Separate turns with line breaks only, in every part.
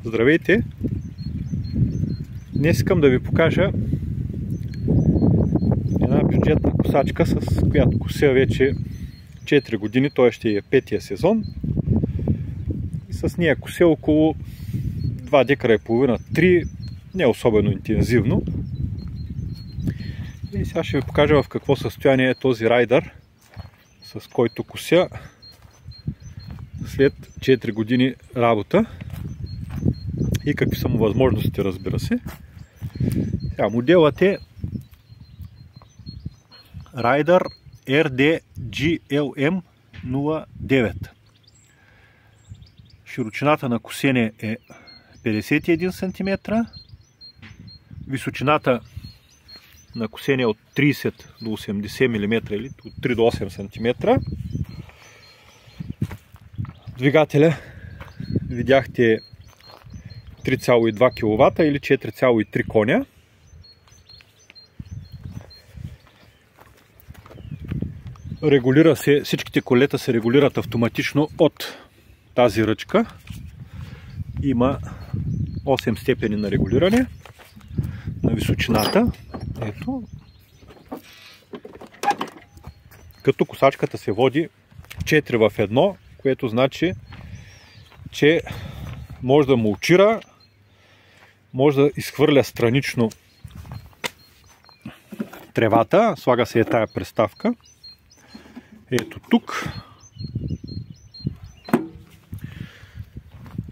Здравейте! Днес искам да ви покажа една бюджетна косачка, с която кося вече 4 години, той ще е 5-тия сезон. И с нея кося около 2 декара и половина, 3, не особено интензивно. И сега ще ви покажа в какво състояние е този райдър, с който кося след 4 години работа и какви са му възможностите, разбира се. Сега, моделът е Raider RD GLM09. Широчината на косене е 51 см, височината на косене е от 30 до 80 мм или от 3 до 8 см. Двигателя видяхте 3,2 кВт или 4,3 коня. Регулира се, всичките колета се регулират автоматично от тази ръчка. Има 8 степени на регулиране на височината. Ето. Като косачката се води 4 в 1, което значи, че може да мулчира, може да изхвърля странично тревата. Слага се тая приставка. Ето тук.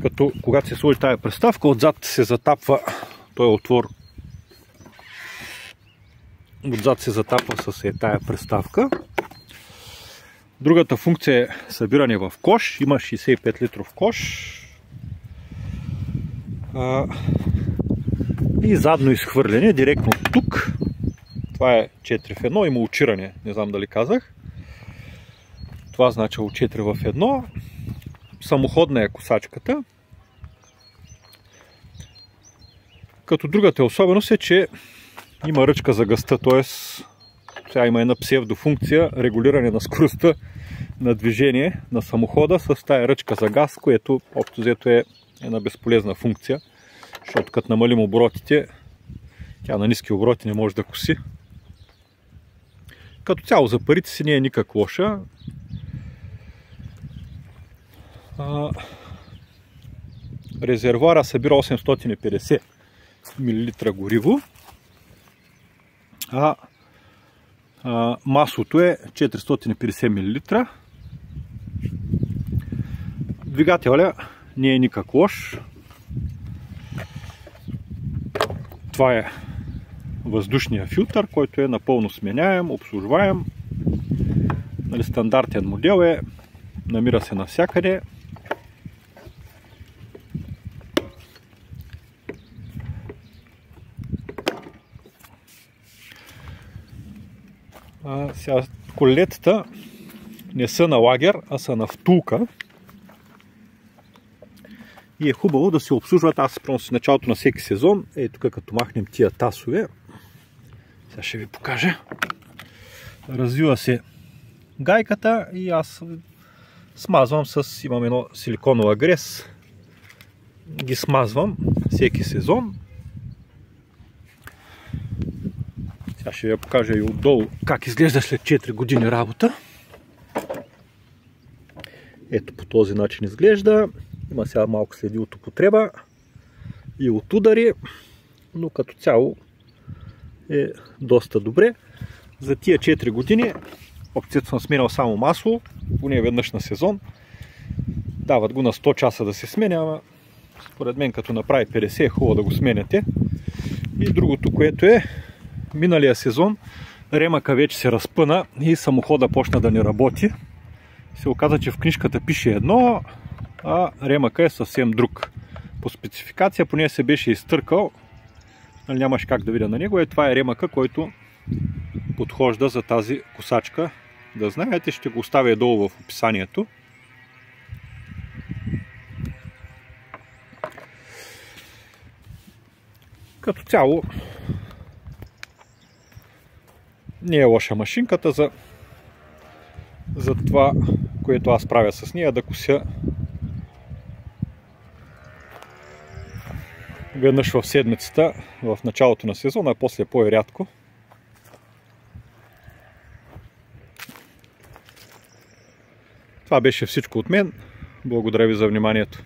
Като когато се сложи тая приставка, отзад се затапва този отвор. Отзад се затапва с тая приставка. Другата функция е събиране в кош. Има 65 литров кош. И задно изхвърляне директно тук. Това е 4 в 1 и мулчиране. Не знам дали казах. Това значи 4 в 1. Самоходна е косачката. Като другата особеност е, че има ръчка за газта, т.е. сега има една псевдофункция регулиране на скоростта на движение на самохода с тая ръчка за газ, което общо взето е една безполезна функция, защото като намалим оборотите, тя на ниски обороти не може да коси. Като цяло за парите си не е никак лоша. Резервуара събира 850 мл гориво, а маслото е 450 мл. Двигателя не е никак лош. Това е въздушния филтър, който е напълно сменяем, обслужваем. Стандартен модел е, намира се навсякъде. Сега колетата не са на лагер, а са на втулка. И е хубаво да се обслужват. Аз в началото на всеки сезон, ето тук като махнем тия тасове, сега ще ви покажа. Развива се гайката и аз смазвам имам едно силиконова грес. Ги смазвам всеки сезон. Сега ще ви покажа и отдолу как изглежда след 4 години работа. Ето по този начин изглежда. Има сега малко следи от употреба и от удари, но като цяло е доста добре. За тия 4 години опцията съм сменял само масло, поне веднъж на сезон. Дават го на 100 часа да се сменя, ама според мен като направи 50 е хубаво да го сменяте. И другото, което е, миналия сезон ремъка вече се разпъна и самохода почна да не работи. Се оказа, че в книжката пише едно, а ремъка е съвсем друг. По спецификация поне се беше изтъркал, нямаш как да видя на него. Това е ремъка, който подхожда за тази косачка. Да знаете, ще го оставя долу в описанието. Като цяло не е лоша машинката за това, което аз правя с нея, да кося веднъж в седмицата, в началото на сезона, а после по-рядко. Това беше всичко от мен. Благодаря ви за вниманието.